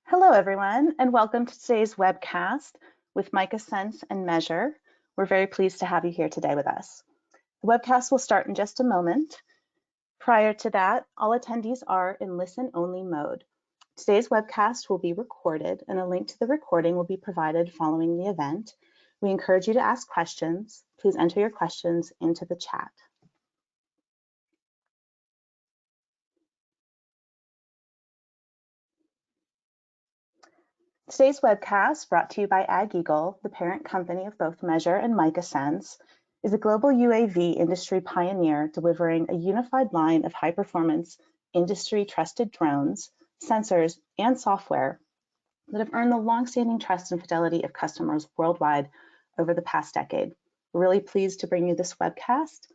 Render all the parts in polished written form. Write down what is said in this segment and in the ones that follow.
Hello, everyone, and welcome to today's webcast with MicaSense and Measure. We're very pleased to have you here today with us. The webcast will start in just a moment. Prior to that, all attendees are in listen-only mode. Today's webcast will be recorded, and a link to the recording will be provided following the event. We encourage you to ask questions. Please enter your questions into the chat. Today's webcast, brought to you by AgEagle, the parent company of both Measure and MicaSense, is a global UAV industry pioneer delivering a unified line of high-performance, industry-trusted drones, sensors, and software that have earned the long-standing trust and fidelity of customers worldwide over the past decade. We're really pleased to bring you this webcast.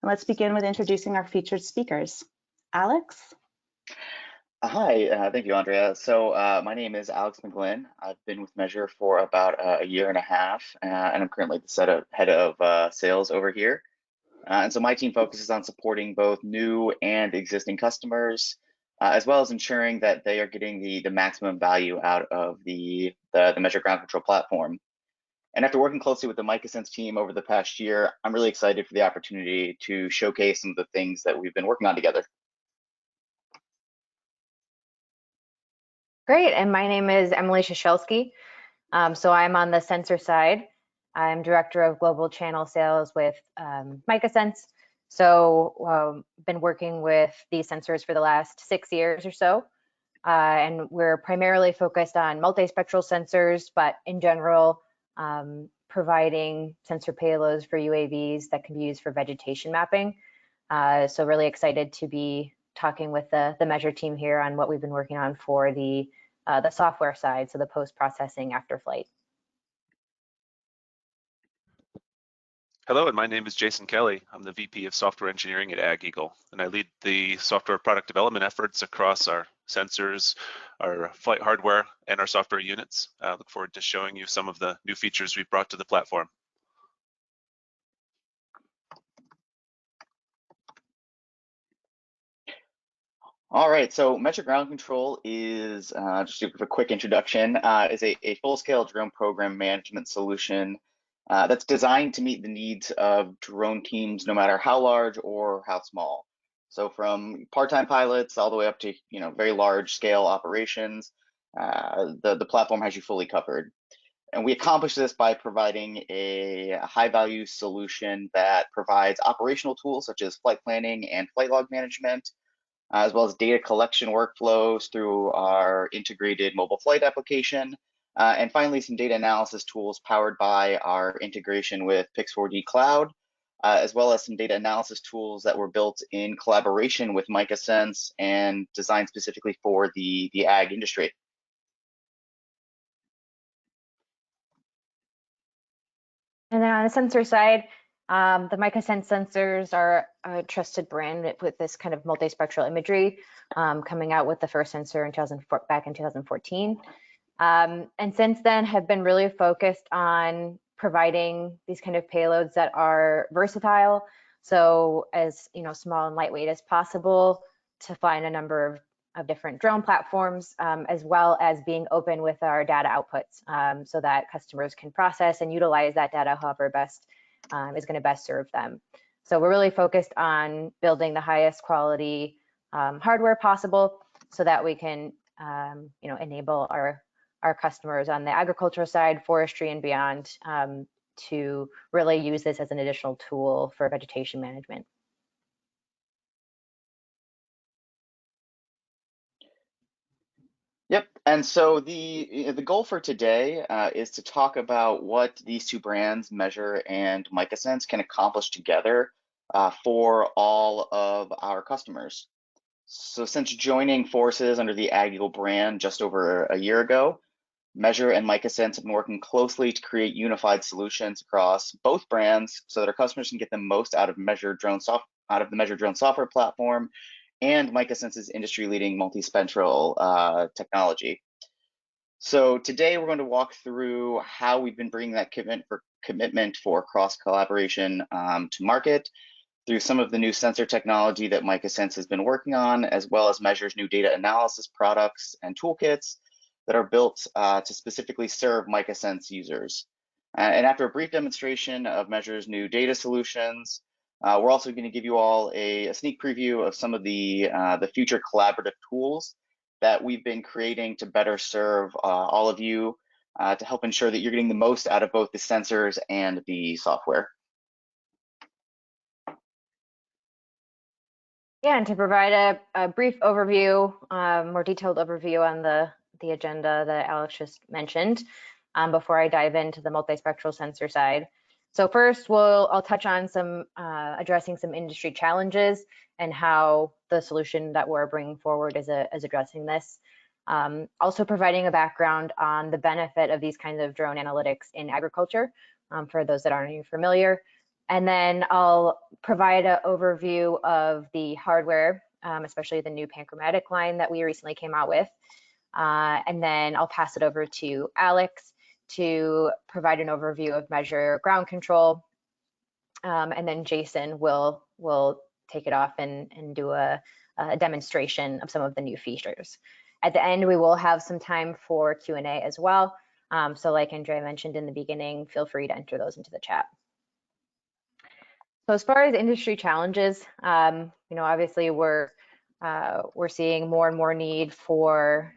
And let's begin with introducing our featured speakers. Alex? Hi, thank you, Andrea. So my name is Alex McGlynn. I've been with Measure for about a year and a half, and I'm currently the head of sales over here. And so my team focuses on supporting both new and existing customers, as well as ensuring that they are getting the maximum value out of the Measure ground control platform. And after working closely with the MicaSense team over the past year, I'm really excited for the opportunity to showcase some of the things that we've been working on together. Great, and my name is Emily Shashelsky. So I'm on the sensor side. I'm Director of Global Channel Sales with MicaSense. So been working with these sensors for the last 6 years or so. And we're primarily focused on multispectral sensors, but in general, providing sensor payloads for UAVs that can be used for vegetation mapping. So really excited to be talking with the Measure team here on what we've been working on for the software side, so the post-processing after flight. Hello, and my name is Jason Kelly. I'm the VP of Software Engineering at AgEagle, and I lead the software product development efforts across our sensors, our flight hardware, and our software units. I look forward to showing you some of the new features we've brought to the platform. All right, so Measure Ground Control is, just to give a quick introduction, is a full-scale drone program management solution that's designed to meet the needs of drone teams, no matter how large or how small. So from part-time pilots all the way up to very large-scale operations, the platform has you fully covered. And we accomplish this by providing a high-value solution that provides operational tools such as flight planning and flight log management, as well as data collection workflows through our integrated mobile flight application, and finally some data analysis tools powered by our integration with Pix4D Cloud, as well as some data analysis tools that were built in collaboration with MicaSense and designed specifically for the ag industry. And then on the sensor side, the MicaSense sensors are a trusted brand with this kind of multispectral imagery, coming out with the first sensor back in 2014. And since then have been really focused on providing these kind of payloads that are versatile. So as small and lightweight as possible to fly in a number of different drone platforms, as well as being open with our data outputs so that customers can process and utilize that data however best is going to best serve them. So we're really focused on building the highest quality hardware possible so that we can enable our customers on the agricultural side, forestry and beyond, to really use this as an additional tool for vegetation management. Yep, and so the goal for today is to talk about what these two brands, Measure and MicaSense, can accomplish together for all of our customers. So since joining forces under the AgEagle brand just over a year ago, Measure and MicaSense have been working closely to create unified solutions across both brands so that our customers can get the most out of the Measure drone software platform and MicaSense's industry-leading multispectral technology. So today we're going to walk through how we've been bringing that commitment for cross-collaboration to market, through some of the new sensor technology that MicaSense has been working on, as well as Measure's new data analysis products and toolkits that are built to specifically serve MicaSense users. And after a brief demonstration of Measure's new data solutions, we're also going to give you all a sneak preview of some of the future collaborative tools that we've been creating to better serve all of you to help ensure that you're getting the most out of both the sensors and the software. Yeah, and to provide a brief overview, more detailed overview on the agenda that Alex just mentioned, before I dive into the multispectral sensor side. So first, I'll touch on some addressing some industry challenges and how the solution that we're bringing forward is addressing this. Also providing a background on the benefit of these kinds of drone analytics in agriculture, for those that aren't familiar. And then I'll provide an overview of the hardware, especially the new Panchro line that we recently came out with. And then I'll pass it over to Alex to provide an overview of Measure ground control. And then Jason will take it off and do a demonstration of some of the new features. At the end, we will have some time for Q&A as well. So like Andrea mentioned in the beginning, feel free to enter those into the chat. So as far as industry challenges, obviously we're seeing more and more need for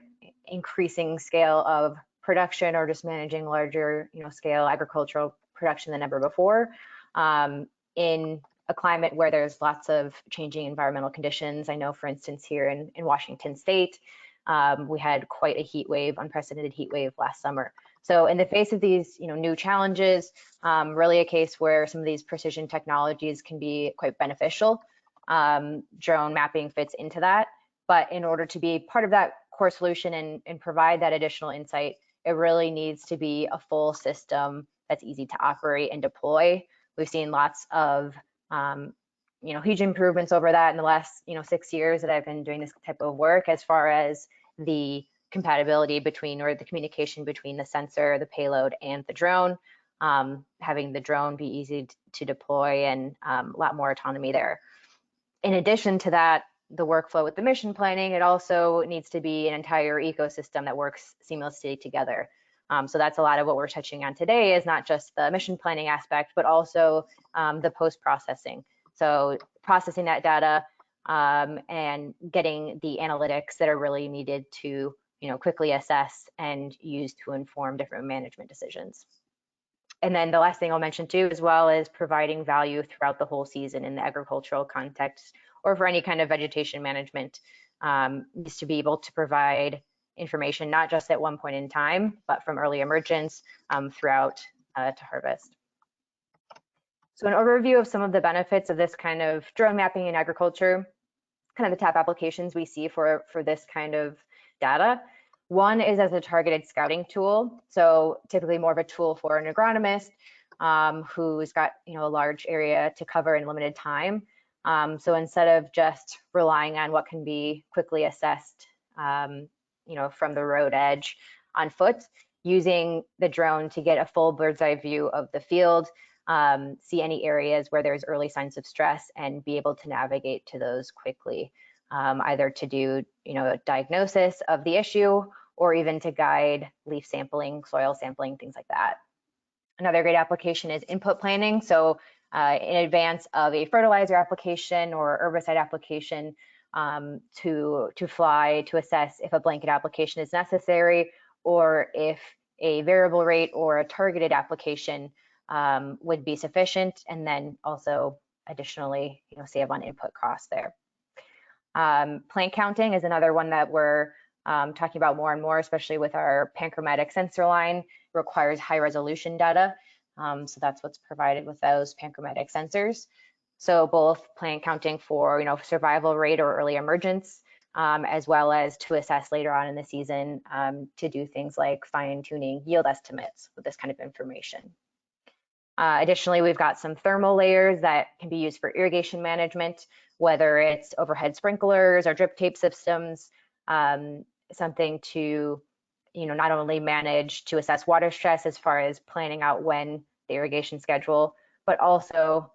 increasing scale of production or just managing larger, scale agricultural production than ever before. In a climate where there's lots of changing environmental conditions. I know, for instance, here in Washington State, we had quite a heat wave, unprecedented heat wave last summer. So in the face of these, new challenges, really a case where some of these precision technologies can be quite beneficial. Drone mapping fits into that, but in order to be part of that core solution and provide that additional insight, it really needs to be a full system that's easy to operate and deploy. We've seen lots of, huge improvements over that in the last, 6 years that I've been doing this type of work, as far as the compatibility between, or the communication between, the sensor, the payload, and the drone, having the drone be easy to deploy and a lot more autonomy there. In addition to that, the workflow with the mission planning, it also needs to be an entire ecosystem that works seamlessly together. So that's a lot of what we're touching on today, is not just the mission planning aspect, but also the post-processing. So processing that data and getting the analytics that are really needed to quickly assess and use to inform different management decisions. And then the last thing I'll mention too, as well, is providing value throughout the whole season in the agricultural context, or for any kind of vegetation management, needs to be able to provide information, not just at one point in time, but from early emergence throughout to harvest. So an overview of some of the benefits of this kind of drone mapping in agriculture, kind of the top applications we see for this kind of data. One is as a targeted scouting tool. So typically more of a tool for an agronomist who's got a large area to cover in limited time. So instead of just relying on what can be quickly assessed, from the road edge on foot, using the drone to get a full bird's eye view of the field, see any areas where there's early signs of stress, and be able to navigate to those quickly, either to do a diagnosis of the issue, or even to guide leaf sampling, soil sampling, things like that. Another great application is input planning. So in advance of a fertilizer application or herbicide application, to fly to assess if a blanket application is necessary, or if a variable rate or a targeted application would be sufficient, and then also additionally save on input costs there. Plant counting is another one that we're talking about more and more, especially with our panchromatic sensor line. It requires high resolution data, so that's what's provided with those panchromatic sensors. So both plant counting for survival rate or early emergence, as well as to assess later on in the season, to do things like fine-tuning yield estimates with this kind of information. Additionally, we've got some thermal layers that can be used for irrigation management, whether it's overhead sprinklers or drip tape systems, something to not only manage to assess water stress as far as planning out when the irrigation schedule, but also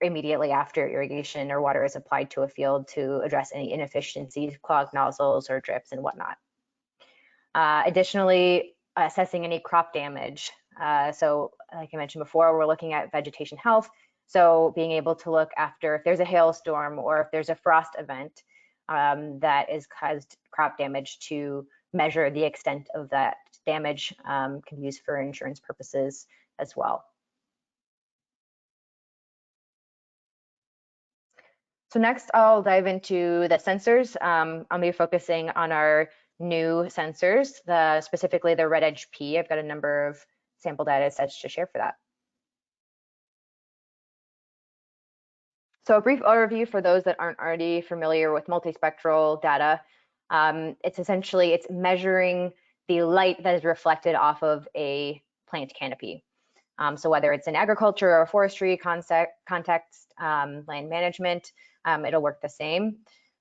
immediately after irrigation or water is applied to a field to address any inefficiencies, clogged nozzles or drips and whatnot. Additionally, assessing any crop damage. So like I mentioned before, we're looking at vegetation health. So being able to look after if there's a hailstorm or if there's a frost event that has caused crop damage, to measure the extent of that damage, can be used for insurance purposes as well. So next I'll dive into the sensors. I'll be focusing on our new sensors, specifically the Red Edge P. I've got a number of sample data sets to share for that. So a brief overview for those that aren't already familiar with multispectral data. It's measuring the light that is reflected off of a plant canopy. So whether it's in agriculture or forestry context, land management, it'll work the same.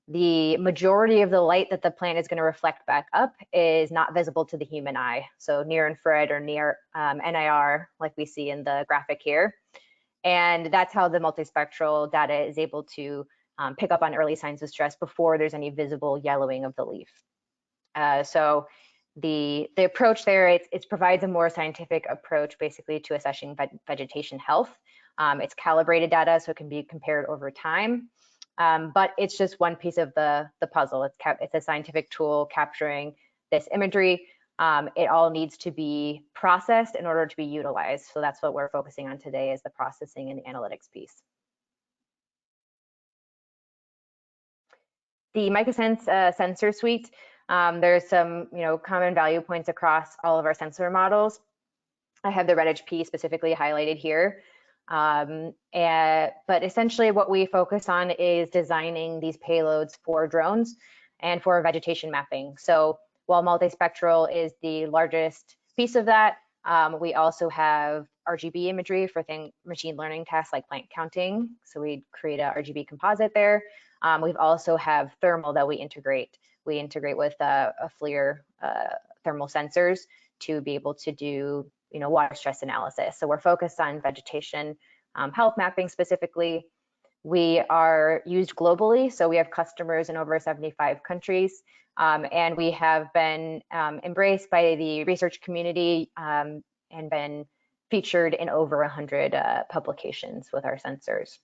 The majority of the light that the plant is going to reflect back up is not visible to the human eye. So near infrared or near NIR, like we see in the graphic here. And that's how the multispectral data is able to pick up on early signs of stress before there's any visible yellowing of the leaf. So the approach there, it provides a more scientific approach basically to assessing vegetation health. It's calibrated data, so it can be compared over time. But it's just one piece of the puzzle. It's a scientific tool capturing this imagery. It all needs to be processed in order to be utilized. So that's what we're focusing on today, is the processing and the analytics piece. The MicaSense sensor suite, there's some common value points across all of our sensor models. I have the Red Edge P specifically highlighted here. But essentially what we focus on is designing these payloads for drones and for vegetation mapping. So while multispectral is the largest piece of that, we also have RGB imagery for machine learning tasks like plant counting. So we create a RGB composite there. We've also have thermal that we integrate. We integrate with a FLIR thermal sensors to be able to do water stress analysis. So we're focused on vegetation health mapping specifically. We are used globally, so we have customers in over 75 countries, and we have been embraced by the research community and been featured in over 100 publications with our sensors.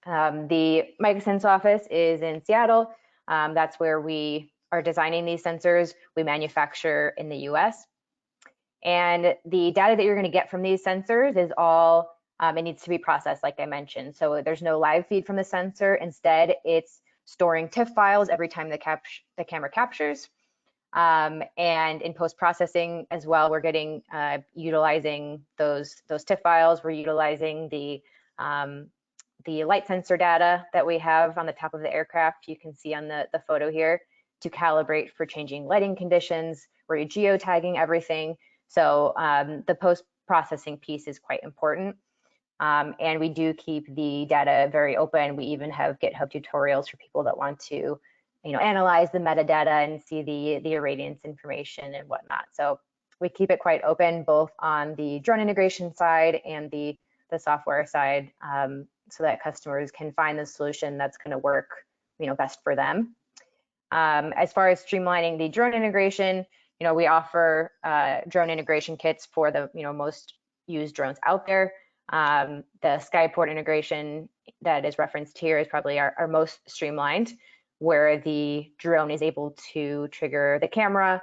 The MicaSense office is in Seattle. That's where we are designing these sensors. We manufacture in the US. And the data that you're going to get from these sensors is all, it needs to be processed, like I mentioned. So there's no live feed from the sensor. Instead, it's storing TIFF files every time the camera captures. And in post-processing as well, we're getting utilizing those TIFF files. We're utilizing the light sensor data that we have on the top of the aircraft. You can see on the photo here to calibrate for changing lighting conditions. We're geotagging everything. So the post-processing piece is quite important. And we do keep the data very open. We even have GitHub tutorials for people that want to analyze the metadata and see the irradiance information and whatnot. So we keep it quite open, both on the drone integration side and the software side, so that customers can find the solution that's going to work best for them. As far as streamlining the drone integration, we offer drone integration kits for the most used drones out there. The Skyport integration that is referenced here is probably our most streamlined, where the drone is able to trigger the camera.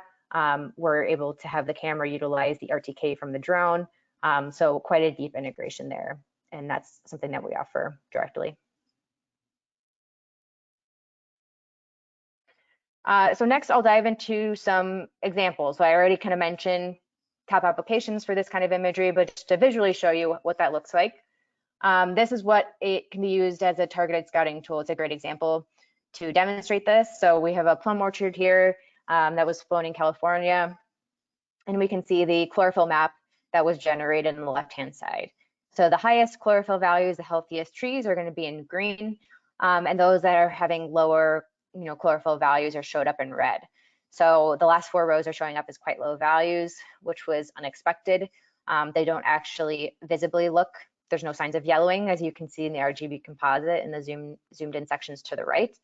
We're able to have the camera utilize the RTK from the drone. So quite a deep integration there. And that's something that we offer directly. So next I'll dive into some examples. So I already kind of mentioned top applications for this kind of imagery, but just to visually show you what that looks like. This is what it can be used as a targeted scouting tool. It's a great example to demonstrate this. So we have a plum orchard here that was flown in California, and we can see the chlorophyll map that was generated on the left-hand side. So the highest chlorophyll values, the healthiest trees, are going to be in green, and those that are having lower chlorophyll values are showed up in red. So the last 4 rows are showing up as quite low values, which was unexpected. They don't actually visibly look There's no signs of yellowing, as you can see in the RGB composite in the zoomed in sections to the right.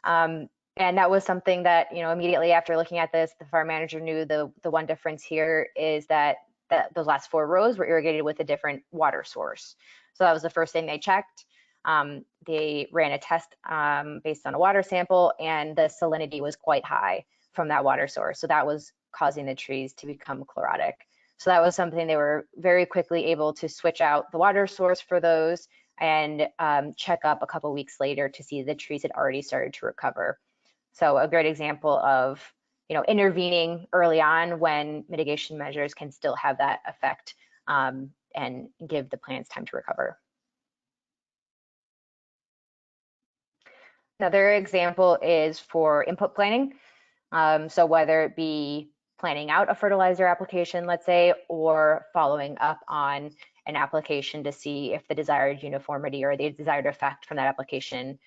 And that was something that, immediately after looking at this, the farm manager knew the one difference here is that those last 4 rows were irrigated with a different water source. So that was the first thing they checked. They ran a test based on a water sample, and the salinity was quite high from that water source. So that was causing the trees to become chlorotic. So that was something they were very quickly able to switch out the water source for those and check up a couple weeks later to see the trees had already started to recover. So a great example of intervening early on when mitigation measures can still have that effect and give the plants time to recover. Another example is for input planning. So whether it be planning out a fertilizer application, let's say, or following up on an application to see if the desired uniformity or the desired effect from that application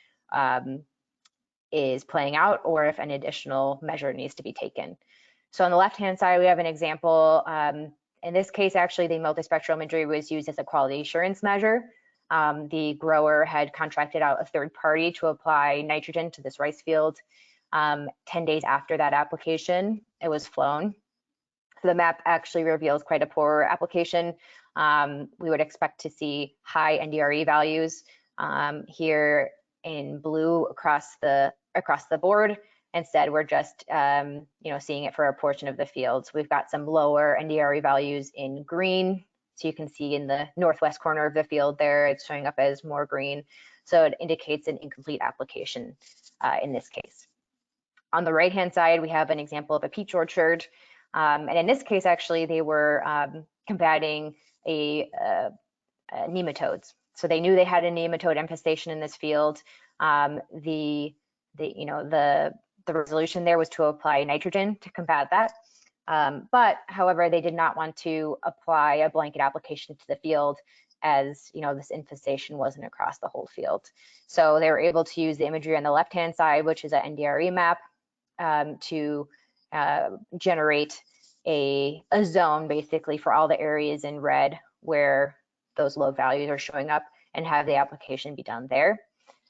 is playing out, or if an additional measure needs to be taken. So on the left-hand side, we have an example. In this case, actually, the multispectral imagery was used as a quality assurance measure. The grower had contracted out a third party to apply nitrogen to this rice field. 10 days after that application, it was flown. So the map actually reveals quite a poor application. We would expect to see high NDRE values here in blue across the board. Instead, we're just seeing it for a portion of the fields. We've got some lower NDRE values in green. So you can see in the northwest corner of the field there, it's showing up as more green. So it indicates an incomplete application in this case. On the right-hand side, we have an example of a peach orchard. And in this case, actually, they were combating nematodes. So they knew they had a nematode infestation in this field. The resolution there was to apply nitrogen to combat that. But however, they did not want to apply a blanket application to the field, as this infestation wasn't across the whole field. So they were able to use the imagery on the left-hand side, which is an NDRE map, to generate a zone basically for all the areas in red where those low values are showing up, and have the application be done there.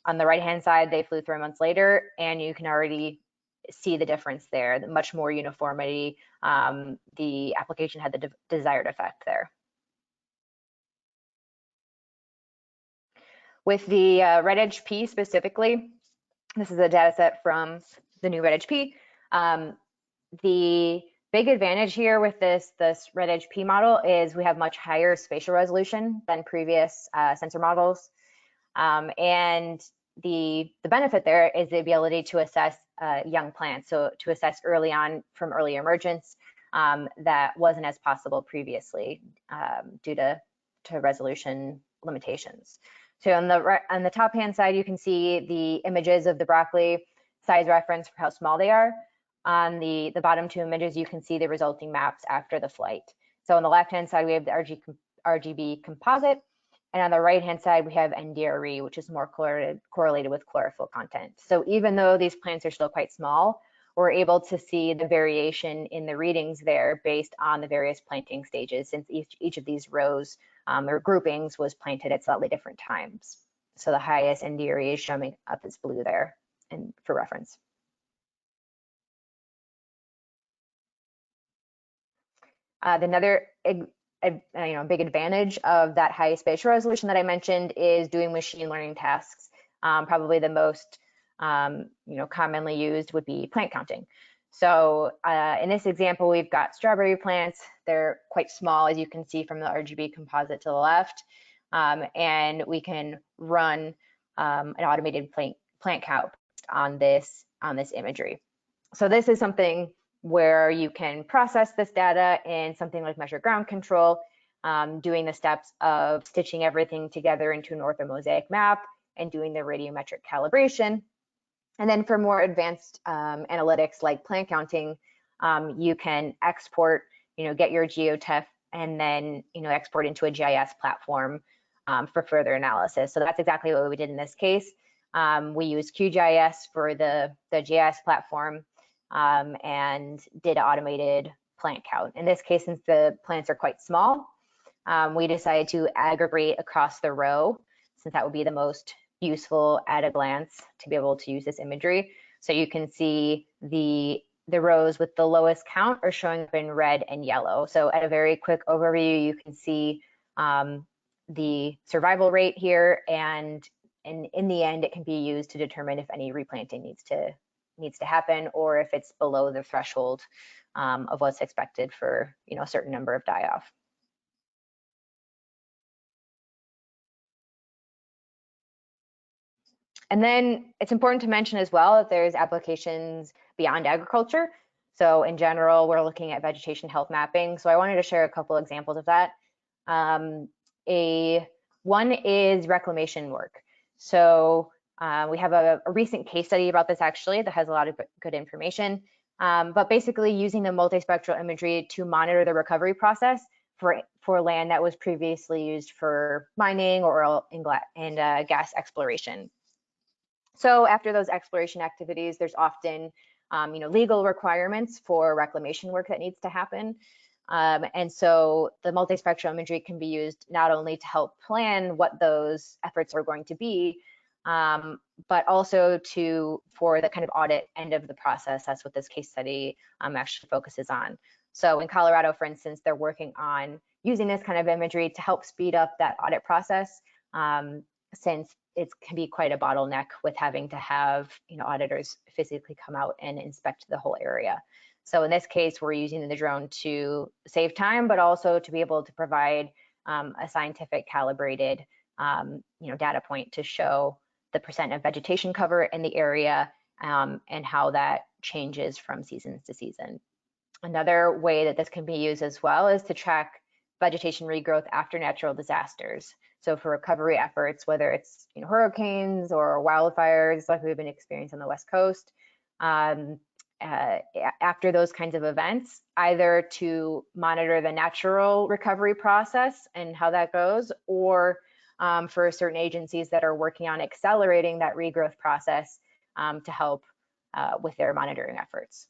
On the right-hand side, they flew 3 months later, and you can already see the difference there, much more uniformity. The application had the desired effect there. With the red edge P specifically, this is a data set from the new red edge P. The big advantage here with this red edge P model is we have much higher spatial resolution than previous sensor models. And the benefit there is the ability to assess young plants, so to assess early on from early emergence that wasn't as possible previously due to resolution limitations. So on the top hand side, you can see the images of the broccoli, size reference for how small they are. On the bottom 2 images, you can see the resulting maps after the flight. So on the left hand side, we have the RGB composite, and on the right-hand side, we have NDRE, which is more correlated with chlorophyll content. So even though these plants are still quite small, we're able to see the variation in the readings there based on the various planting stages, since each of these rows or groupings was planted at slightly different times. So the highest NDRE is showing up as blue there, and for reference. Another big advantage of that high spatial resolution that I mentioned is doing machine learning tasks. Probably the most commonly used would be plant counting. So in this example, we've got strawberry plants. They're quite small, as you can see from the RGB composite to the left, and we can run an automated plant count on this imagery. So this is something where you can process this data in something like Measure Ground Control, doing the steps of stitching everything together into an orthomosaic map and doing the radiometric calibration. And then for more advanced analytics like plant counting, you can export, get your GeoTIFF and then, export into a GIS platform for further analysis. So that's exactly what we did in this case. We used QGIS for the GIS platform and did automated plant count. In this case, since the plants are quite small, we decided to aggregate across the row, since that would be the most useful at a glance to be able to use this imagery. So you can see the rows with the lowest count are showing up in red and yellow. So at a very quick overview, you can see the survival rate here, and in the end, it can be used to determine if any replanting needs to happen, or if it's below the threshold of what's expected for a certain number of die-off. And then it's important to mention as well that there's applications beyond agriculture. So in general, we're looking at vegetation health mapping. So I wanted to share a couple examples of that. One is reclamation work. So we have a recent case study about this actually that has a lot of good information. But basically using the multispectral imagery to monitor the recovery process for land that was previously used for mining or oil and gas exploration. So after those exploration activities, there's often legal requirements for reclamation work that needs to happen. And so the multispectral imagery can be used not only to help plan what those efforts are going to be, but also for the kind of audit end of the process. That's what this case study actually focuses on. So in Colorado, for instance, they're working on using this kind of imagery to help speed up that audit process, since it can be quite a bottleneck with having to have auditors physically come out and inspect the whole area. So in this case, we're using the drone to save time, but also to be able to provide a scientific calibrated data point to show the percent of vegetation cover in the area and how that changes from season to season. Another way that this can be used as well is to track vegetation regrowth after natural disasters. So for recovery efforts, whether it's hurricanes or wildfires like we've been experiencing on the West Coast, after those kinds of events, either to monitor the natural recovery process and how that goes, or for certain agencies that are working on accelerating that regrowth process to help with their monitoring efforts.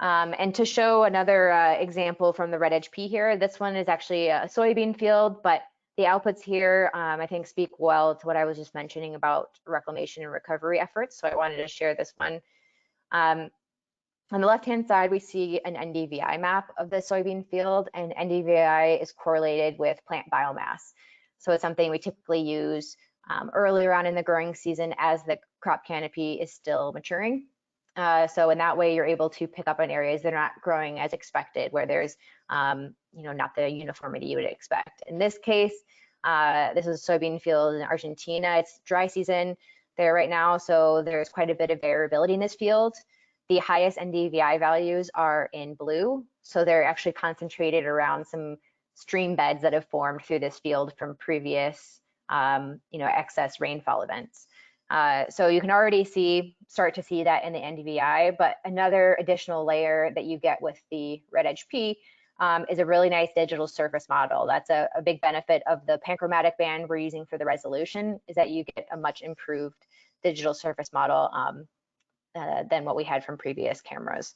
And to show another example from the red HP here, this one is actually a soybean field, but the outputs here I think speak well to what I was just mentioning about reclamation and recovery efforts. So I wanted to share this one. On the left-hand side, we see an NDVI map of the soybean field, and NDVI is correlated with plant biomass. So it's something we typically use earlier on in the growing season as the crop canopy is still maturing. So in that way, you're able to pick up on areas that are not growing as expected, where there's not the uniformity you would expect. In this case, this is a soybean field in Argentina. It's dry season there right now, so there's quite a bit of variability in this field. The highest NDVI values are in blue, so they're actually concentrated around some stream beds that have formed through this field from previous excess rainfall events. So you can already start to see that in the NDVI, but another additional layer that you get with the red HP is a really nice digital surface model. That's a big benefit of the panchromatic band we're using for the resolution, is that you get a much improved digital surface model than what we had from previous cameras.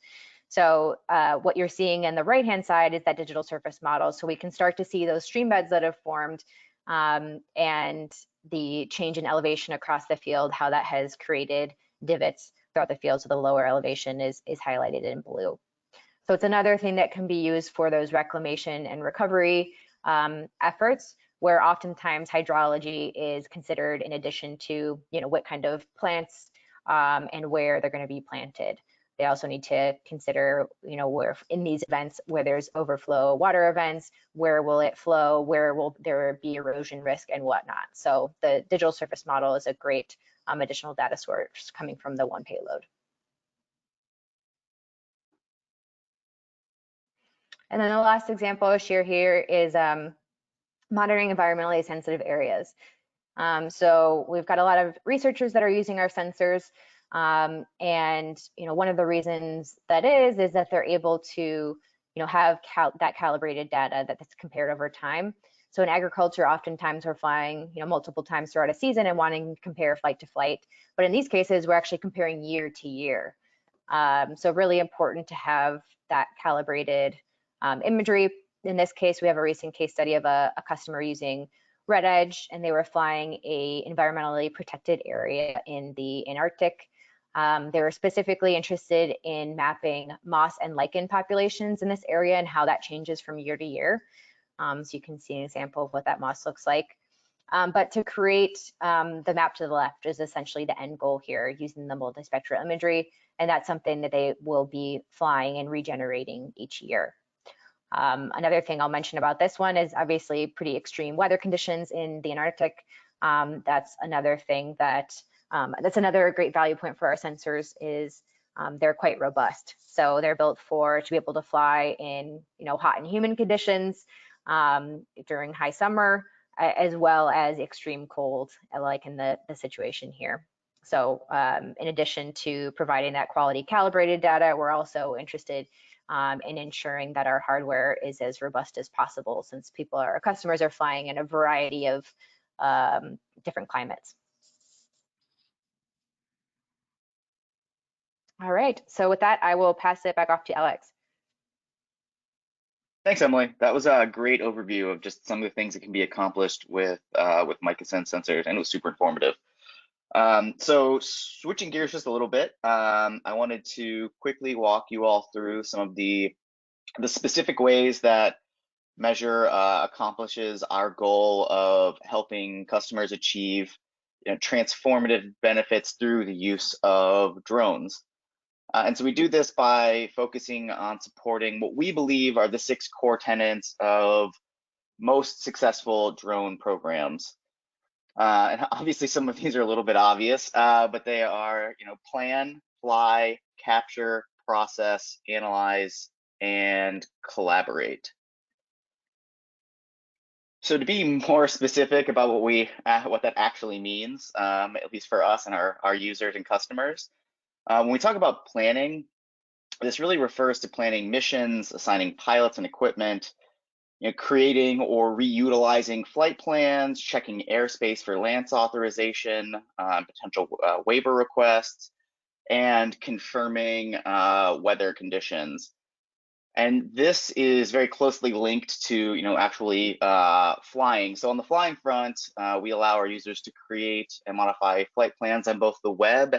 So what you're seeing in the right-hand side is that digital surface model. So we can start to see those stream beds that have formed and the change in elevation across the field, how that has created divots throughout the field. So the lower elevation is highlighted in blue. So it's another thing that can be used for those reclamation and recovery efforts, where oftentimes hydrology is considered in addition to what kind of plants and where they're going to be planted. They also need to consider, where in these events where there's overflow water events, where will it flow, where will there be erosion risk and whatnot. So the digital surface model is a great additional data source coming from the one payload. And then the last example I'll share here is monitoring environmentally sensitive areas. So we've got a lot of researchers that are using our sensors. And one of the reasons that is that they're able to have that calibrated data that's compared over time. So in agriculture, oftentimes we're flying multiple times throughout a season and wanting to compare flight to flight, but in these cases we're actually comparing year to year. So really important to have that calibrated imagery. In this case, we have a recent case study of a customer using Red Edge, and they were flying a environmentally protected area in the Antarctic. They were specifically interested in mapping moss and lichen populations in this area and how that changes from year to year. So you can see an example of what that moss looks like. But to create the map to the left is essentially the end goal here, using the multispectral imagery, and that's something that they will be flying and regenerating each year. Another thing I'll mention about this one is obviously pretty extreme weather conditions in the Antarctic. That's another thing that's another great value point for our sensors is they're quite robust. So they're built to be able to fly in hot and humid conditions during high summer, as well as extreme cold, like in the situation here. So in addition to providing that quality calibrated data, we're also interested in ensuring that our hardware is as robust as possible, since our customers are flying in a variety of different climates. All right, so with that, I will pass it back off to Alex. Thanks, Emily. That was a great overview of just some of the things that can be accomplished with MicaSense sensors, and it was super informative. So switching gears just a little bit, I wanted to quickly walk you all through some of the specific ways that Measure accomplishes our goal of helping customers achieve transformative benefits through the use of drones. And so we do this by focusing on supporting what we believe are the 6 core tenets of most successful drone programs. And obviously some of these are a little bit obvious, but they are, plan, fly, capture, process, analyze, and collaborate. So to be more specific about what that actually means, at least for us and our users and customers, when we talk about planning, this really refers to planning missions, assigning pilots and equipment, creating or reutilizing flight plans, checking airspace for LANC authorization, potential waiver requests, and confirming weather conditions. And this is very closely linked to, actually flying. So on the flying front, we allow our users to create and modify flight plans on both the web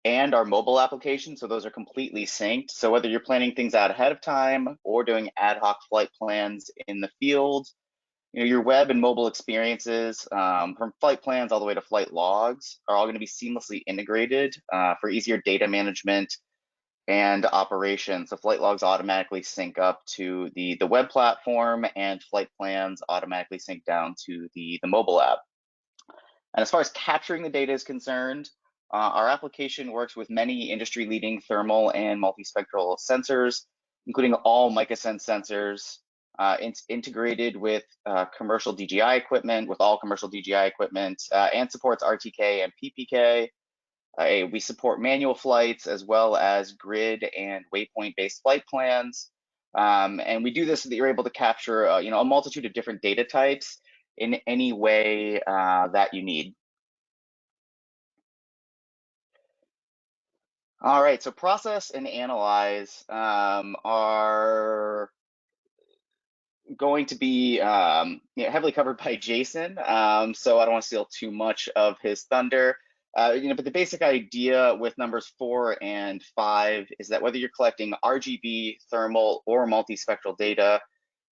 and our mobile application. So those are completely synced. So whether you're planning things out ahead of time or doing ad hoc flight plans in the field, your web and mobile experiences, from flight plans all the way to flight logs, are all going to be seamlessly integrated for easier data management and operation. So flight logs automatically sync up to the web platform, and flight plans automatically sync down to the mobile app. And as far as capturing the data is concerned, our application works with many industry-leading thermal and multispectral sensors, including all MicaSense sensors. It's integrated with commercial DJI equipment, and supports RTK and PPK. We support manual flights as well as grid and waypoint-based flight plans. And we do this so that you're able to capture a multitude of different data types in any way that you need. All right, so process and analyze are going to be heavily covered by Jason, so I don't want to steal too much of his thunder. But the basic idea with numbers 4 and 5 is that whether you're collecting RGB, thermal, or multispectral data,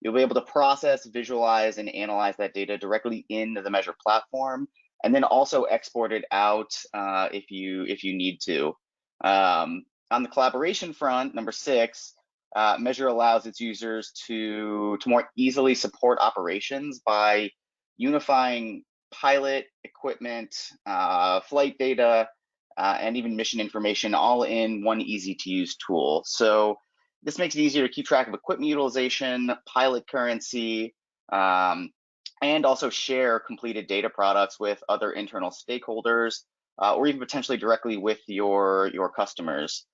you'll be able to process, visualize, and analyze that data directly in the Measure platform, and then also export it out if you need to. On the collaboration front, number 6, Measure allows its users to more easily support operations by unifying pilot, equipment, flight data, and even mission information all in one easy-to-use tool. So this makes it easier to keep track of equipment utilization, pilot currency, and also share completed data products with other internal stakeholders, or even potentially directly with your customers.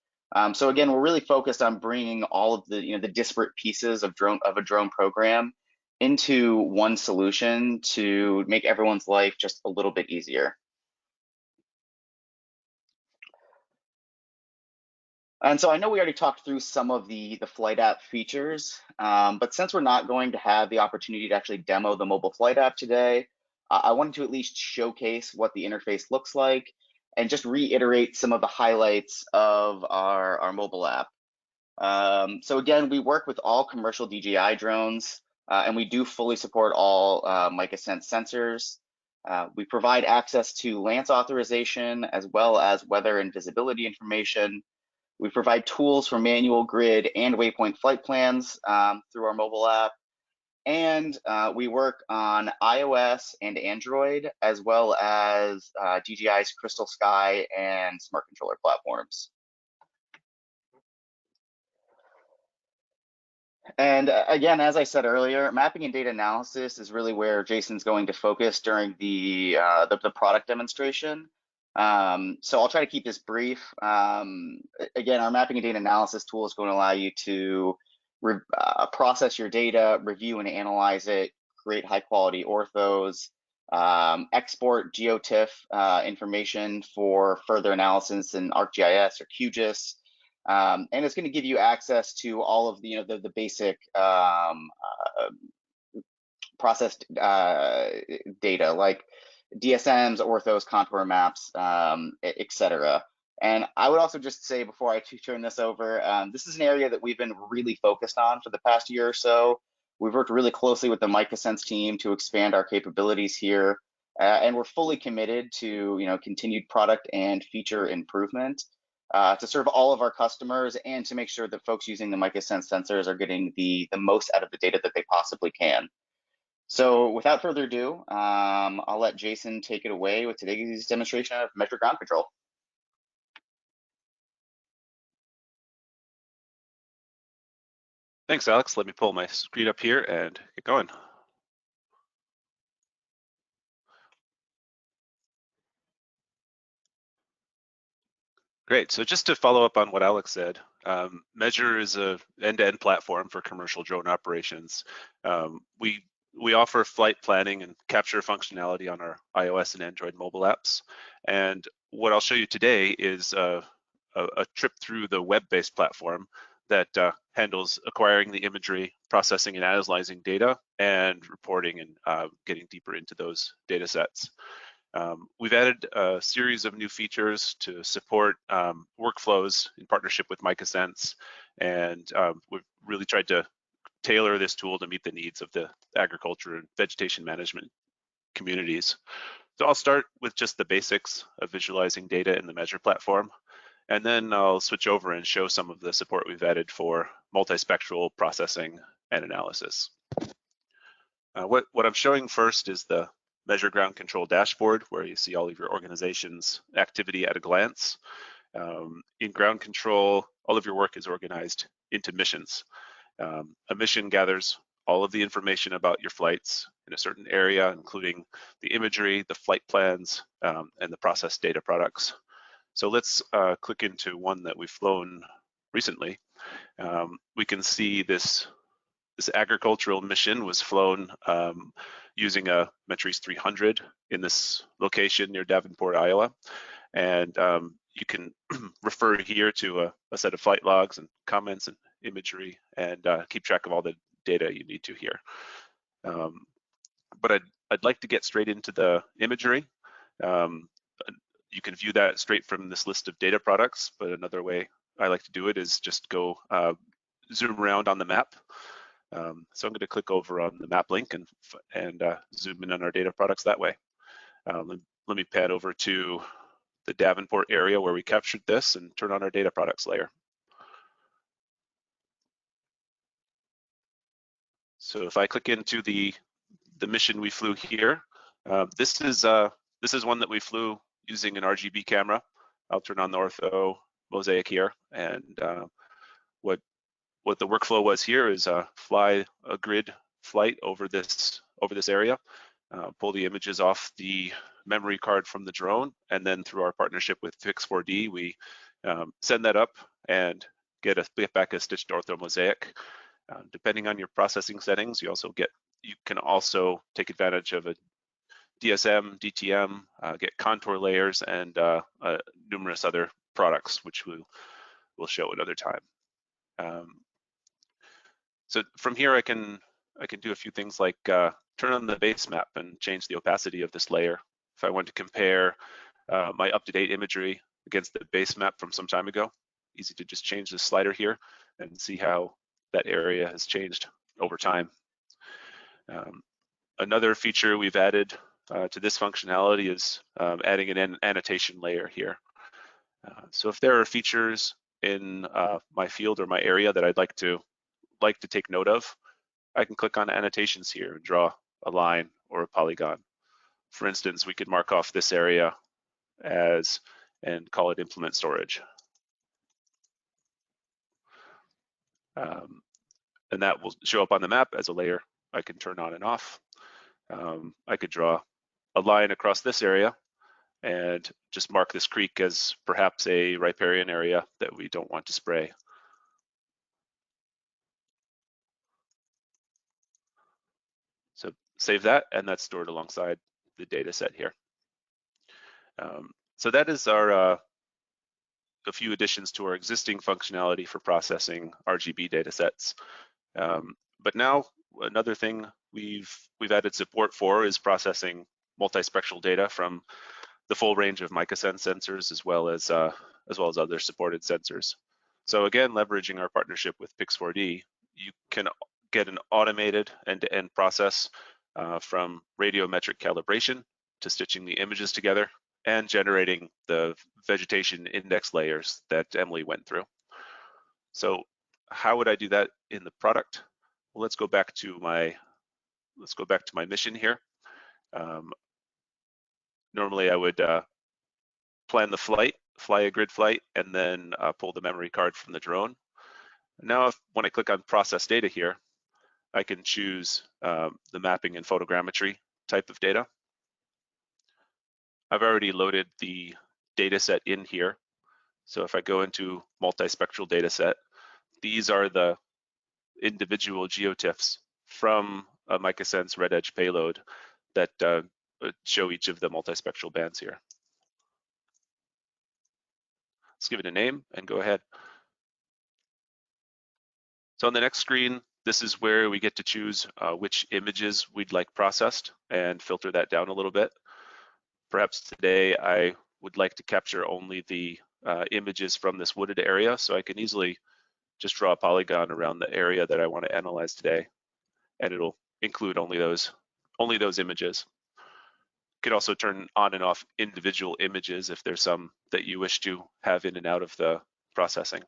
So again, we're really focused on bringing all of the the disparate pieces of a drone program into one solution to make everyone's life just a little bit easier. And so I know we already talked through some of the flight app features, but since we're not going to have the opportunity to actually demo the mobile flight app today, I wanted to at least showcase what the interface looks like and just reiterate some of the highlights of our mobile app. So again, we work with all commercial DJI drones, and we do fully support all MicaSense sensors. We provide access to Lance authorization as well as weather and visibility information. We provide tools for manual grid and waypoint flight plans through our mobile app. And we work on iOS and Android, as well as DJI's Crystal Sky and Smart Controller platforms. And again, as I said earlier, mapping and data analysis is really where Jason's going to focus during the product demonstration. So I'll try to keep this brief. Again, our mapping and data analysis tool is going to allow you to process your data, review and analyze it, create high quality orthos, export GeoTIFF information for further analysis in ArcGIS or QGIS. And it's going to give you access to all of the basic processed data like DSMs, orthos, contour maps, etc. And I would also just say before I turn this over, this is an area that we've been really focused on for the past year or so. We've worked really closely with the MicaSense team to expand our capabilities here, and we're fully committed to continued product and feature improvement to serve all of our customers and to make sure that folks using the MicaSense sensors are getting the most out of the data that they possibly can. So without further ado, I'll let Jason take it away with today's demonstration of Measure Ground Control. Thanks, Alex. Let me pull my screen up here and get going. Great. So just to follow up on what Alex said, Measure is an end-to-end platform for commercial drone operations. We offer flight planning and capture functionality on our iOS and Android mobile apps. And what I'll show you today is a trip through the web-based platform that handles acquiring the imagery, processing and analyzing data, and reporting and getting deeper into those data sets. We've added a series of new features to support workflows in partnership with MicaSense, and we've really tried to tailor this tool to meet the needs of the agriculture and vegetation management communities. So I'll start with just the basics of visualizing data in the Measure platform, and then I'll switch over and show some of the support we've added for multispectral processing and analysis. What I'm showing first is the Measure Ground Control dashboard, where you see all of your organization's activity at a glance. In ground control, all of your work is organized into missions. A mission gathers all of the information about your flights in a certain area, including the imagery, the flight plans, and the processed data products. So let's click into one that we've flown recently. We can see this agricultural mission was flown using a Metri's 300 in this location near Davenport, Iowa. And you can refer here to a set of flight logs and comments and imagery and keep track of all the data you need to here. But I'd like to get straight into the imagery. You can view that straight from this list of data products, but another way I like to do it is just go zoom around on the map. So I'm going to click over on the map link and zoom in on our data products that way. Let me pan over to the Davenport area where we captured this and turn on our data products layer. So if I click into the mission we flew here, this is one that we flew using an RGB camera. I'll turn on the ortho mosaic here, and what the workflow was here is fly a grid flight over this area, pull the images off the memory card from the drone, and then through our partnership with Fix4D, we send that up and get back a stitched ortho mosaic. Depending on your processing settings, you can also take advantage of a DSM, DTM, get contour layers, and numerous other products, which we'll we'll show another time. So from here, I can do a few things like turn on the base map and change the opacity of this layer. If I want to compare my up-to-date imagery against the base map from some time ago, easy to just change this slider here and see how that area has changed over time. Another feature we've added to this functionality is adding an annotation layer here. So if there are features in my field or my area that I'd like to take note of, I can click on annotations here and draw a line or a polygon. For instance, we could mark off this area as and call it implement storage. And that will show up on the map as a layer I can turn on and off. I could draw a line across this area and just mark this creek as perhaps a riparian area that we don't want to spray. So save that, and that's stored alongside the data set here. So that is our a few additions to our existing functionality for processing RGB data sets. But now another thing we've added support for is processing multispectral data from the full range of MicaSense sensors as well as other supported sensors. So again, leveraging our partnership with Pix4D, you can get an automated end-to-end process from radiometric calibration to stitching the images together and generating the vegetation index layers that Emily went through. So how would I do that in the product? Well, let's go back to my mission here. Normally I would plan the flight, fly a grid flight, and then pull the memory card from the drone. Now, when I click on process data here, I can choose the mapping and photogrammetry type of data. I've already loaded the data set in here. So if I go into multispectral data set, these are the individual geotiffs from a MicaSense Red Edge payload that show each of the multispectral bands here. Let's give it a name and go ahead. So on the next screen, this is where we get to choose which images we'd like processed and filter that down a little bit. Perhaps today I would like to capture only the images from this wooded area, so I can easily just draw a polygon around the area that I want to analyze today, and it'll include only those images. You can also turn on and off individual images if there's some that you wish to have in and out of the processing.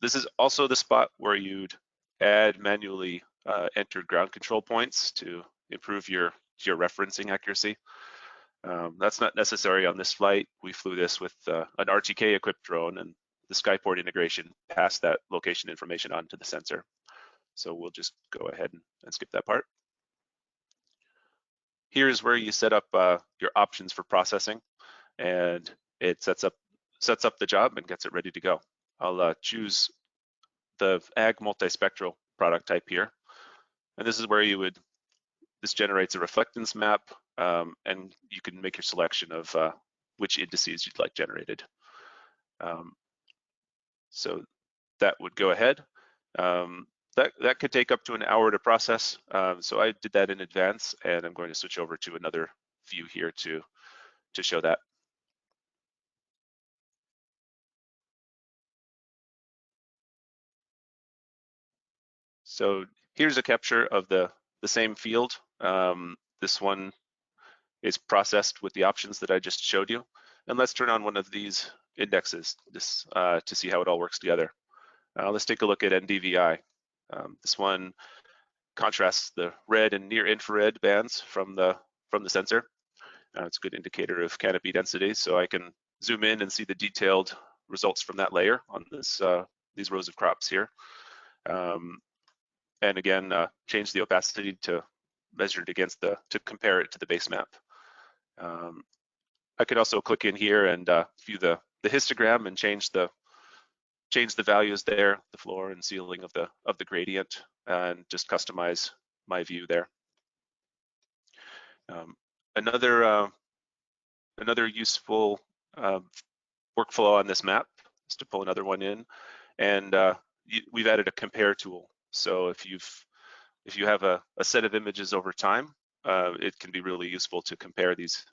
This is also the spot where you'd add manually entered ground control points to improve your referencing accuracy. That's not necessary on this flight. We flew this with an RTK equipped drone, and the Skyport integration passed that location information onto the sensor. So we'll just go ahead and skip that part. Here's where you set up your options for processing, and it sets up the job and gets it ready to go. I'll choose the Ag Multispectral product type here, and this is where this generates a reflectance map, and you can make your selection of which indices you'd like generated. So that would go ahead. That could take up to an hour to process. So I did that in advance, and I'm going to switch over to another view here to show that. So here's a capture of the same field. This one is processed with the options that I just showed you. And let's turn on one of these indexes to see how it all works together. Let's take a look at NDVI. This one contrasts the red and near infrared bands from the sensor. It's a good indicator of canopy density, so I can zoom in and see the detailed results from that layer on these rows of crops here. And again, change the opacity to measure it against to compare it to the base map. I could also click in here and view the histogram and change the values there, the floor and ceiling of the gradient, and just customize my view there. Another useful workflow on this map is to pull another one in. And we've added a compare tool. So if you have a set of images over time, it can be really useful to compare these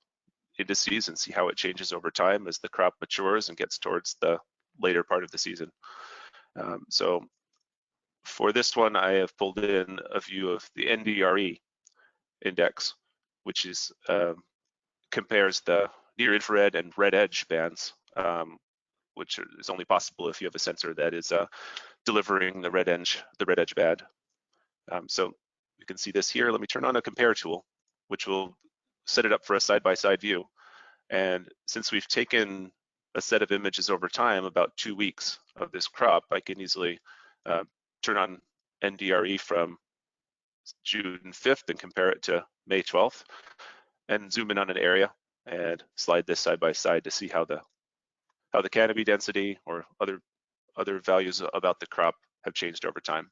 indices and see how it changes over time as the crop matures and gets towards the later part of the season. So for this one, I have pulled in a view of the NDRE index, which is compares the near infrared and red edge bands, which is only possible if you have a sensor that is delivering the red edge band. So you can see this here. Let me turn on a compare tool, which will set it up for a side-by-side view. And since we've taken a set of images over time, about 2 weeks of this crop, I can easily turn on NDRE from June 5th and compare it to May 12th, and zoom in on an area and slide this side by side to see how the canopy density or other values about the crop have changed over time.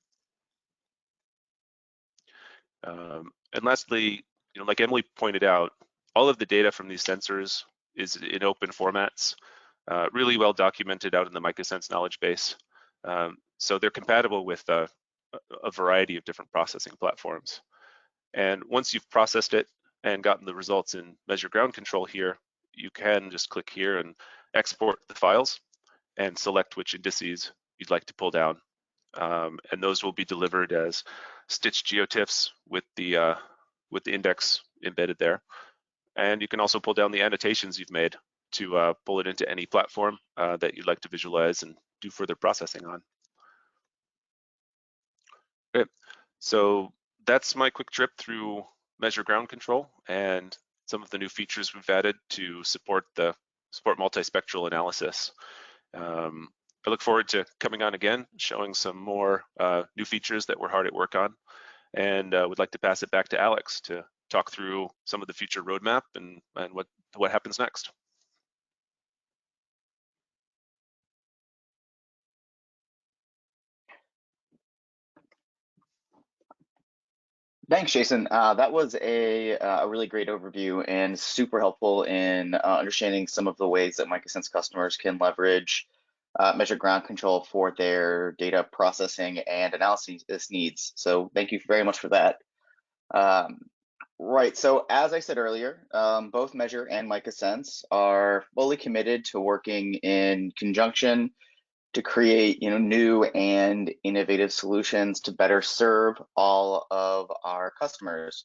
And lastly, like Emily pointed out, all of the data from these sensors is in open formats, really well documented out in the MicaSense knowledge base. So they're compatible with a variety of different processing platforms. And once you've processed it and gotten the results in Measure Ground Control here, you can just click here and export the files and select which indices you'd like to pull down. And those will be delivered as stitched geotiffs with the index embedded there. And you can also pull down the annotations you've made to pull it into any platform that you'd like to visualize and do further processing on. Okay, so that's my quick trip through Measure Ground Control and some of the new features we've added to support multispectral analysis. I look forward to coming on again, showing some more new features that we're hard at work on, and would like to pass it back to Alex to talk through some of the future roadmap and what happens next. Thanks, Jason. That was a really great overview and super helpful in understanding some of the ways that MicaSense customers can leverage Measure Ground Control for their data processing and analysis needs. So thank you very much for that. Right, so as I said earlier, both Measure and MicaSense are fully committed to working in conjunction to create new and innovative solutions to better serve all of our customers.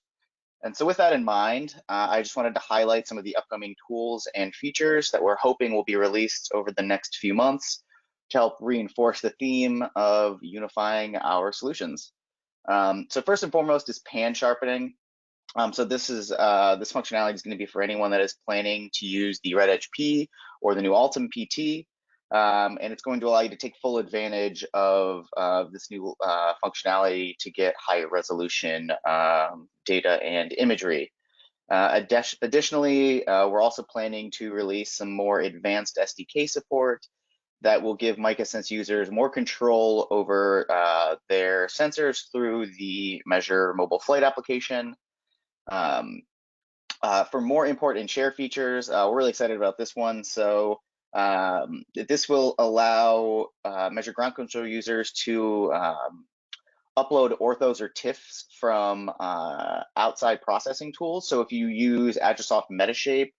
And so with that in mind, I just wanted to highlight some of the upcoming tools and features that we're hoping will be released over the next few months to help reinforce the theme of unifying our solutions. So first and foremost is pan sharpening. So this functionality is going to be for anyone that is planning to use the Red Edge P or the new Ultim PT. And it's going to allow you to take full advantage of this new functionality to get higher resolution data and imagery. Additionally, we're also planning to release some more advanced SDK support that will give MicaSense users more control over their sensors through the Measure mobile flight application. For more import and share features, we're really excited about this one. So this will allow Measure Ground Control users to upload orthos or TIFFs from outside processing tools. So if you use Agisoft Metashape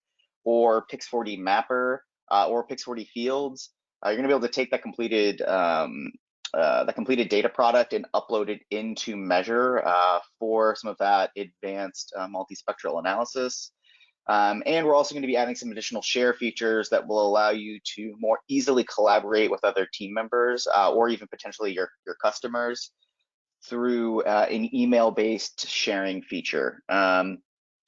or Pix4D Mapper or Pix4D Fields, you're going to be able to take that completed data product and upload it into Measure for some of that advanced multispectral analysis. And we're also going to be adding some additional share features that will allow you to more easily collaborate with other team members or even potentially your customers through an email-based sharing feature. And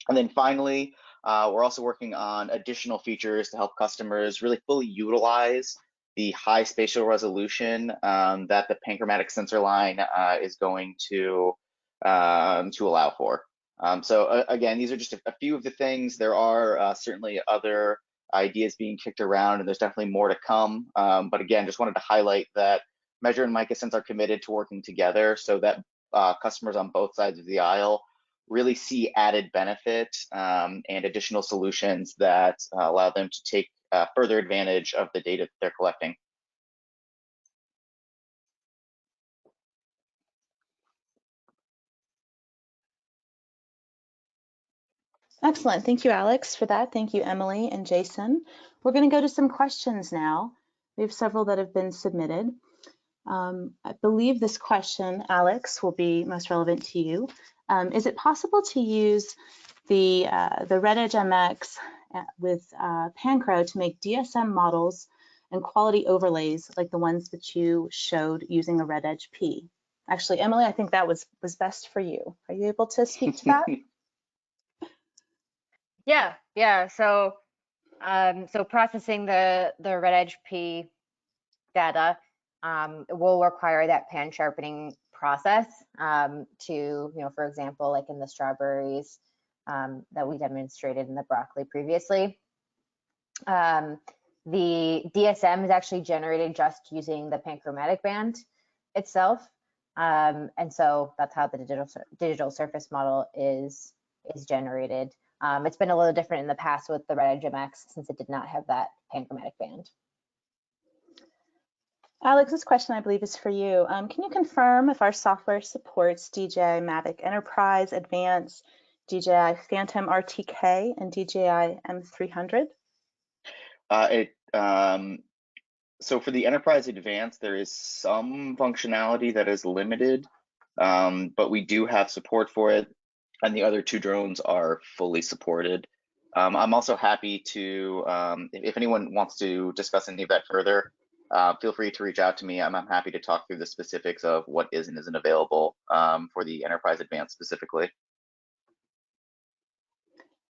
then finally, we're also working on additional features to help customers really fully utilize the high spatial resolution that the panchromatic sensor line is going to allow for. So again, these are just a few of the things. There are certainly other ideas being kicked around, and there's definitely more to come. But again, just wanted to highlight that Measure and MicaSense are committed to working together so that customers on both sides of the aisle really see added benefit and additional solutions that allow them to take further advantage of the data that they're collecting. Excellent. Thank you, Alex, for that. Thank you, Emily and Jason. We're going to go to some questions now. We have several that have been submitted. I believe this question, Alex, will be most relevant to you. Is it possible to use the Red Edge MX with Panchro to make DSM models and quality overlays like the ones that you showed using a Red Edge P? Actually, Emily, I think that was best for you. Are you able to speak to that? Yeah. So processing the Red Edge P data will require that pan sharpening process to, for example, like in the strawberries that we demonstrated in the broccoli previously. The DSM is actually generated just using the panchromatic band itself. And so that's how the digital surface model is generated. It's been a little different in the past with the Red Edge MX since it did not have that panchromatic band. Alex, this question I believe is for you. Can you confirm if our software supports DJI Mavic Enterprise, Advanced, DJI Phantom RTK, and DJI M300? So for the Enterprise Advanced, there is some functionality that is limited, but we do have support for it, and the other two drones are fully supported. I'm also happy to, if anyone wants to discuss any of that further, feel free to reach out to me. I'm happy to talk through the specifics of what is and isn't available for the Enterprise Advanced specifically.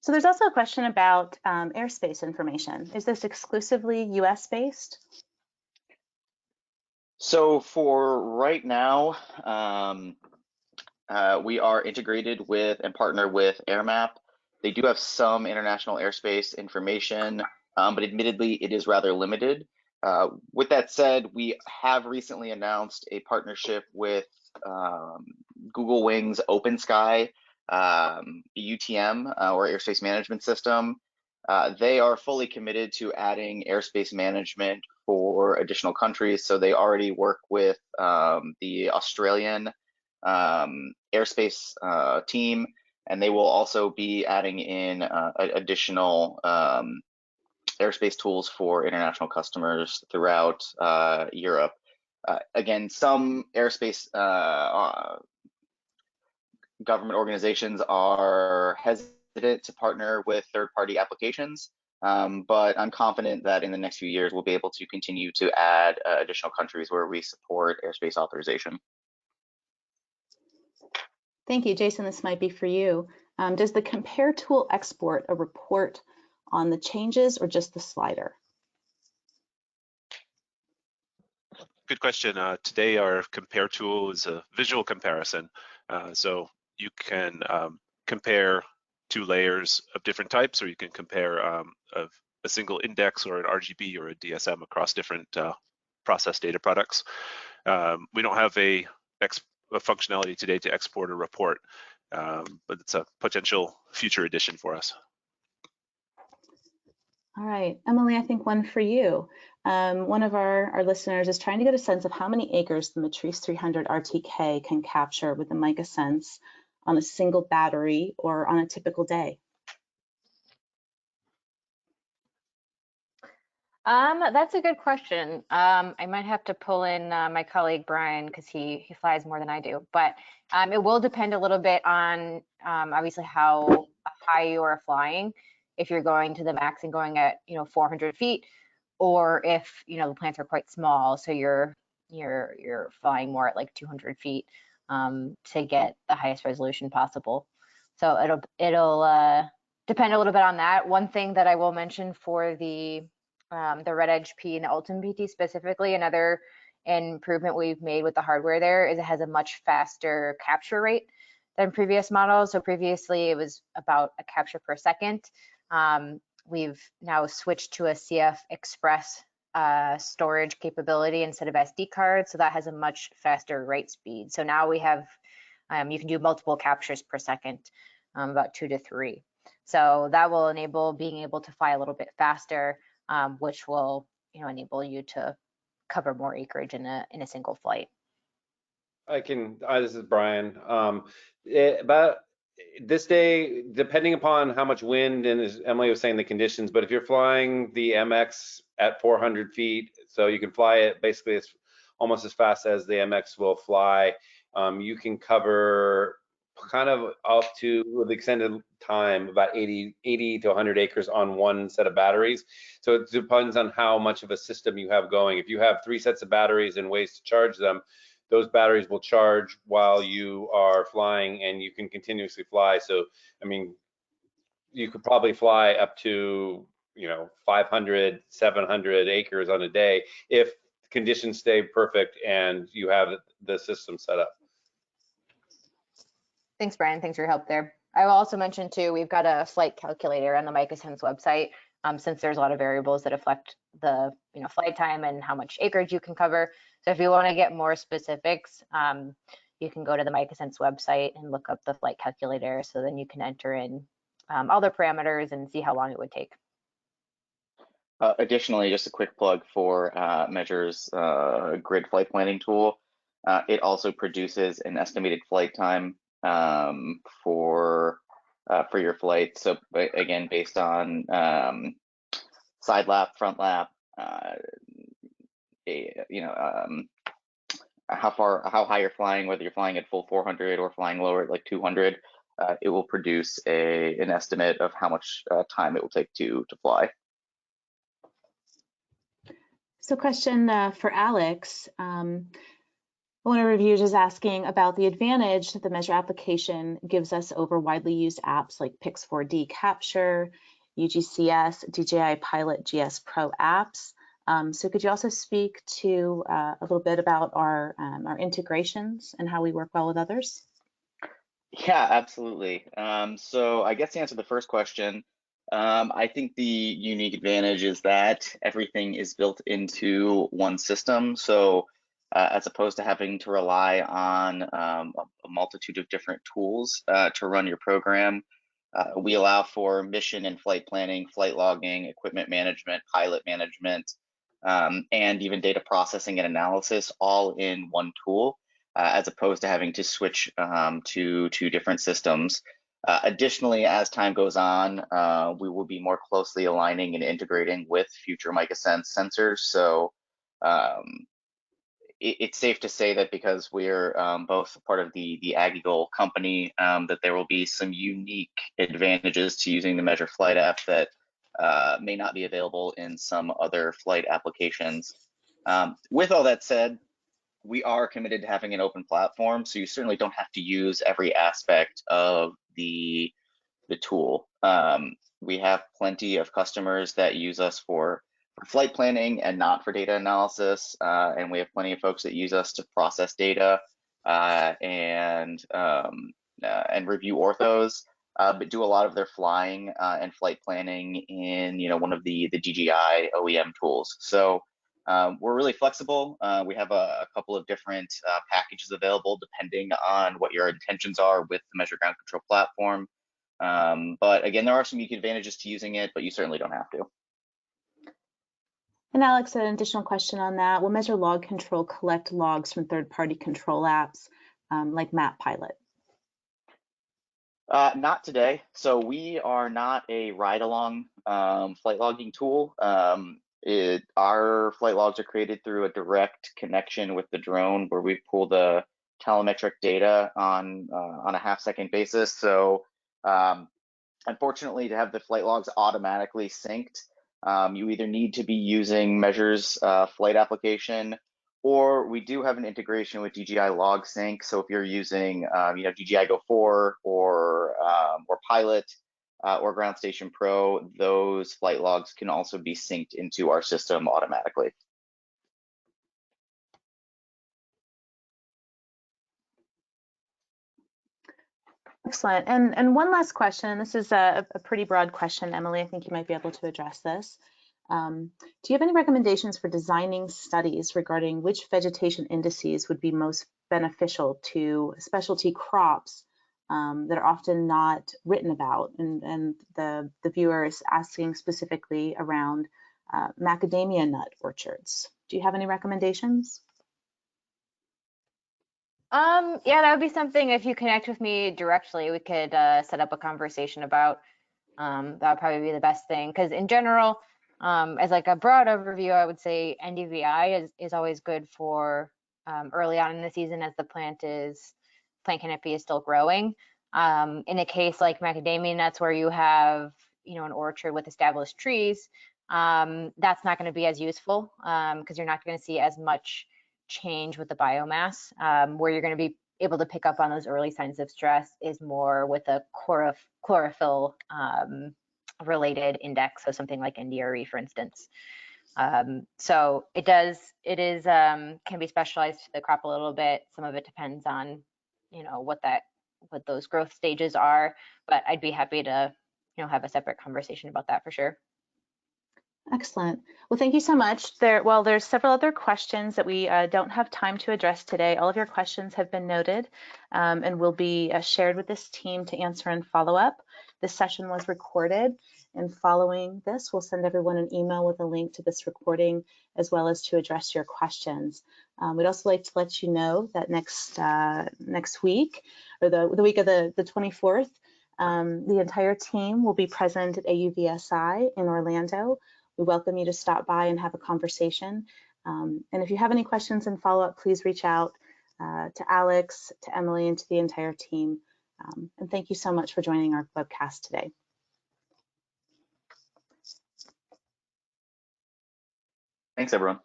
So there's also a question about airspace information. Is this exclusively US based? So for right now, we are integrated with and partner with AirMap. They do have some international airspace information, but admittedly, it is rather limited. With that said, we have recently announced a partnership with Google Wings Open Sky UTM or Airspace Management System. They are fully committed to adding airspace management for additional countries. So they already work with the Australian airspace team, and they will also be adding in additional airspace tools for international customers throughout Europe. Again, some airspace government organizations are hesitant to partner with third-party applications, but I'm confident that in the next few years we'll be able to continue to add additional countries where we support airspace authorization. Thank you, Jason. This might be for you. Does the compare tool export a report on the changes or just the slider? Good question. Today, our compare tool is a visual comparison. So you can compare two layers of different types, or you can compare of a single index or an RGB or a DSM across different process data products. We don't have a functionality today to export a report, but it's a potential future addition for us. All right, Emily, I think one for you. One of our listeners is trying to get a sense of how many acres the Matrice 300 RTK can capture with the MicaSense on a single battery or on a typical day. That's a good question. I might have to pull in my colleague Brian because he flies more than I do, but it will depend a little bit on obviously how high you are flying. If you're going to the max and going at 400 feet, or if the plants are quite small, so you're flying more at like 200 feet to get the highest resolution possible. So it'll depend a little bit on that. One thing that I will mention for the Red Edge P and the Ultimate PT specifically, another improvement we've made with the hardware there is it has a much faster capture rate than previous models. So previously it was about a capture per second. We've now switched to a CF Express storage capability instead of SD cards, so that has a much faster write speed. So now we have, you can do multiple captures per second, about 2 to 3. So that will enable being able to fly a little bit faster, which will enable you to cover more acreage in a single flight. I can. This is Brian. About this day, depending upon how much wind, and as Emily was saying, the conditions, but if you're flying the MX at 400 feet, so you can fly it basically as almost as fast as the MX will fly, you can cover kind of up to, with extended time, about 80 to 100 acres on one set of batteries. So it depends on how much of a system you have going. If you have 3 sets of batteries and ways to charge them, those batteries will charge while you are flying, and you can continuously fly. So, I mean, you could probably fly up to, 500, 700 acres on a day if conditions stay perfect and you have the system set up. Thanks, Brian. Thanks for your help there. I will also mention too, we've got a flight calculator on the MicaSense website, since there's a lot of variables that affect the flight time and how much acreage you can cover. So if you want to get more specifics, you can go to the MicaSense website and look up the flight calculator. So then you can enter in all the parameters and see how long it would take. Additionally, just a quick plug for Measure's grid flight planning tool. It also produces an estimated flight time for your flight. So again, based on side lap, front lap, how high you're flying, whether you're flying at full 400 or flying lower at like 200, it will produce an estimate of how much time it will take to fly. So question for Alex. One of our reviewers is asking about the advantage that the Measure application gives us over widely used apps like Pix4D Capture, UGCS, DJI Pilot GS Pro apps. So could you also speak to a little bit about our integrations and how we work well with others? Yeah, absolutely. So I guess to answer the first question, I think the unique advantage is that everything is built into one system. So as opposed to having to rely on a multitude of different tools to run your program, we allow for mission and flight planning, flight logging, equipment management, pilot management, and even data processing and analysis all in one tool, as opposed to having to switch to different systems. Additionally, as time goes on, we will be more closely aligning and integrating with future MicaSense sensors. So it's safe to say that because we're both part of the Ag Eagle company, that there will be some unique advantages to using the Measure Flight app that may not be available in some other flight applications. With all that said, we are committed to having an open platform, so you certainly don't have to use every aspect of the tool. We have plenty of customers that use us for flight planning and not for data analysis, and we have plenty of folks that use us to process data and review orthos, but do a lot of their flying and flight planning in one of the DJI OEM tools. So we're really flexible. We have a couple of different packages available depending on what your intentions are with the Measure Ground Control platform. But again, there are some unique advantages to using it, but you certainly don't have to. And Alex, an additional question on that. Will Measure Log Control collect logs from third-party control apps like Map Pilot? Not today. So we are not a ride-along flight logging tool. Our flight logs are created through a direct connection with the drone, where we pull the telemetric data on a half-second basis. So unfortunately, to have the flight logs automatically synced, you either need to be using Measure's flight application, or we do have an integration with DJI Log Sync. So if you're using DJI Go 4 or Pilot or Ground Station Pro, those flight logs can also be synced into our system automatically. Excellent. And one last question. This is a pretty broad question, Emily. I think you might be able to address this. Do you have any recommendations for designing studies regarding which vegetation indices would be most beneficial to specialty crops that are often not written about? And the viewer is asking specifically around macadamia nut orchards. Do you have any recommendations? Yeah, that would be something. If you connect with me directly, we could set up a conversation about. That would probably be the best thing, because in general, as like a broad overview, I would say NDVI is always good for early on in the season as the plant canopy is still growing. In a case like macadamia nuts, where you have an orchard with established trees, that's not going to be as useful because you're not going to see as much change with the biomass. Where you're going to be able to pick up on those early signs of stress is more with a chlorophyll related index, so something like NDRE, for instance. So it can be specialized to the crop a little bit. Some of it depends on what those growth stages are, but I'd be happy to have a separate conversation about that for sure. Excellent. Well, thank you so much. There's several other questions that we don't have time to address today. All of your questions have been noted and will be shared with this team to answer and follow up. This session was recorded, and following this, we'll send everyone an email with a link to this recording, as well as to address your questions. We'd also like to let you know that next week, or the week of the 24th, the entire team will be present at AUVSI in Orlando. We welcome you to stop by and have a conversation. And if you have any questions and follow-up, please reach out to Alex, to Emily, and to the entire team. And thank you so much for joining our webcast today. Thanks, everyone.